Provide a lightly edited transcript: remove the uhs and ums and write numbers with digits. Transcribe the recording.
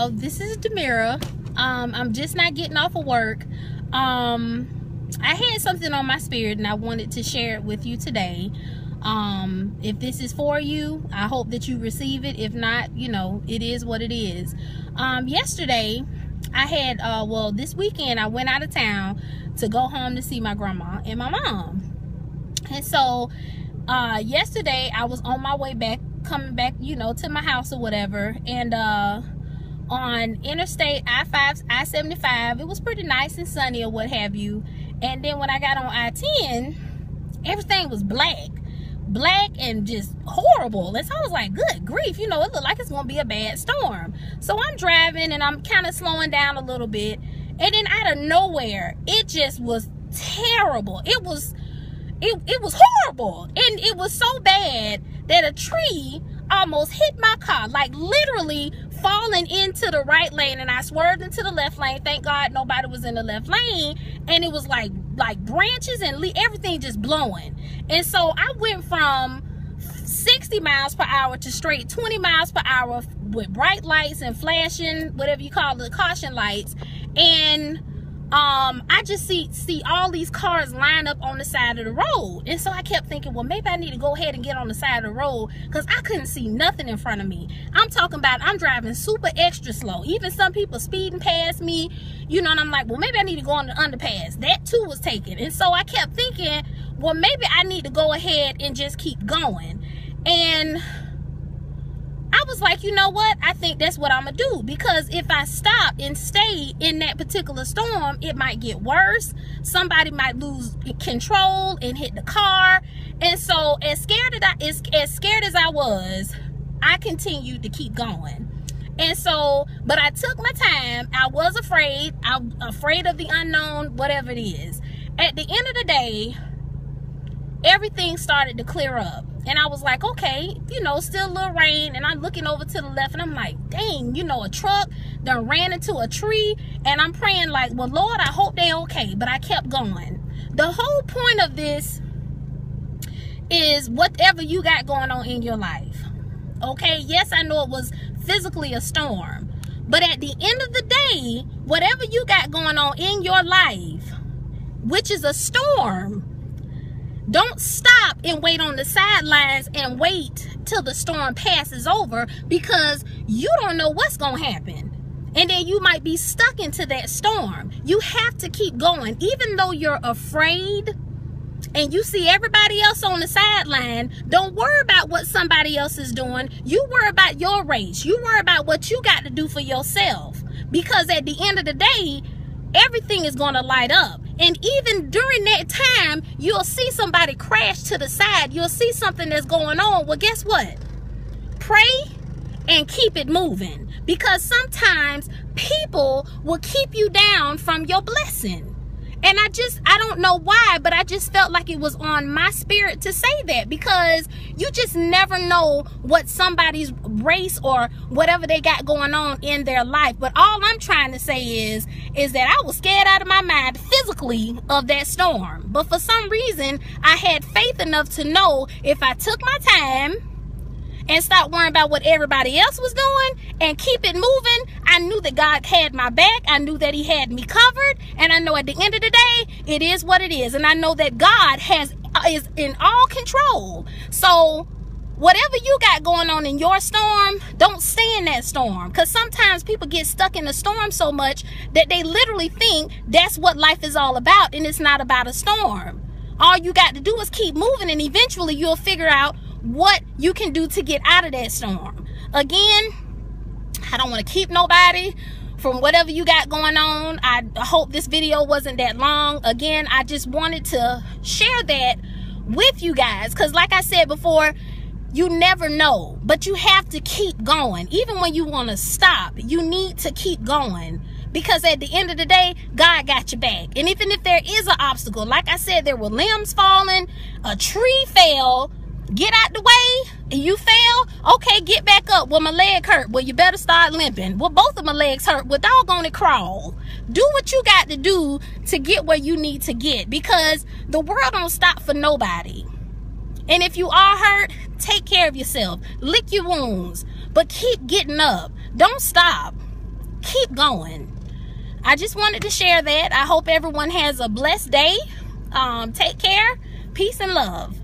y'all. This is Demira. I'm just not getting off of work. I had something on my spirit and I wanted to share it with you today. If this is for you, I hope that you receive it. If not, you know, it is what it is. Yesterday I had well, this weekend I went out of town to go home to see my grandma and my mom. And so yesterday I was on my way back, coming back, you know, to my house or whatever, and on Interstate I-5, I-75, it was pretty nice and sunny or what have you. And then when I got on I-10, everything was black and just horrible. And so I was like, good grief, you know, it looked like it's gonna be a bad storm. So I'm driving and I'm kind of slowing down a little bit, and then out of nowhere, it just was terrible. It was horrible, and it was so bad that a tree almost hit my car, like literally falling into the right lane, and I swerved into the left lane. Thank God nobody was in the left lane, and it was like branches and everything just blowing. And so I went from 60 miles per hour to straight 20 miles per hour with bright lights and flashing, whatever you call it, caution lights. And I just see all these cars line up on the side of the road. And so I kept thinking, well, maybe I need to go ahead and get on the side of the road, because I couldn't see nothing in front of me. I'm talking about, I'm driving super extra slow. Even some people speeding past me, you know, and I'm like, well, maybe I need to go on the underpass. That too was taken. And so I kept thinking, well, maybe I need to go ahead and just keep going. And I was like, you know what? I think that's what I'm gonna do, because if I stop and stay in that particular storm, it might get worse. Somebody might lose control and hit the car. And so as scared as I was, I continued to keep going. And so, but I took my time. I was afraid. I'm afraid of the unknown, whatever it is. At the end of the day, everything started to clear up. And I was like, okay, you know, still a little rain. And I'm looking over to the left and I'm like, dang, you know, a truck done ran into a tree. And I'm praying like, well, Lord, I hope they're okay. But I kept going. The whole point of this is whatever you got going on in your life. Okay, yes, I know it was physically a storm. But at the end of the day, whatever you got going on in your life, which is a storm, don't stop and wait on the sidelines and wait till the storm passes over, because you don't know what's going to happen. And then you might be stuck into that storm. You have to keep going. Even though you're afraid and you see everybody else on the sideline, don't worry about what somebody else is doing. You worry about your race. You worry about what you got to do for yourself. Because at the end of the day, everything is going to light up. And even during that time, you'll see somebody crash to the side. You'll see something that's going on. Well, guess what? Pray and keep it moving. Because sometimes people will keep you down from your blessing. And I don't know why, but I just felt like it was on my spirit to say that, because you just never know what somebody's race or whatever they got going on in their life. But all I'm trying to say is that I was scared out of my mind physically of that storm. But for some reason, I had faith enough to know if I took my time and stop worrying about what everybody else was doing and keep it moving, I knew that God had my back. I knew that he had me covered. And I know at the end of the day, it is what it is. And I know that God is in all control. So whatever you got going on in your storm, don't stay in that storm. Because sometimes people get stuck in the storm so much that they literally think that's what life is all about. And it's not about a storm. All you got to do is keep moving, and eventually you'll figure out what you can do to get out of that storm. Again, I don't want to keep nobody from whatever you got going on. I hope this video wasn't that long. Again, I just wanted to share that with you guys, because like I said before, you never know, but you have to keep going. Even when you want to stop, you need to keep going, because at the end of the day, God got your back. And even if there is an obstacle, like I said, there were limbs falling, a tree fell, get out the way, and you fell, okay, get back up. Well, my leg hurt. Well, you better start limping. Well, both of my legs hurt. Well, doggone it, crawl. Do what you got to do to get where you need to get, because the world don't stop for nobody. And if you are hurt, take care of yourself. Lick your wounds, but keep getting up. Don't stop. keep going. I just wanted to share that. I hope everyone has a blessed day. Take care. Peace and love.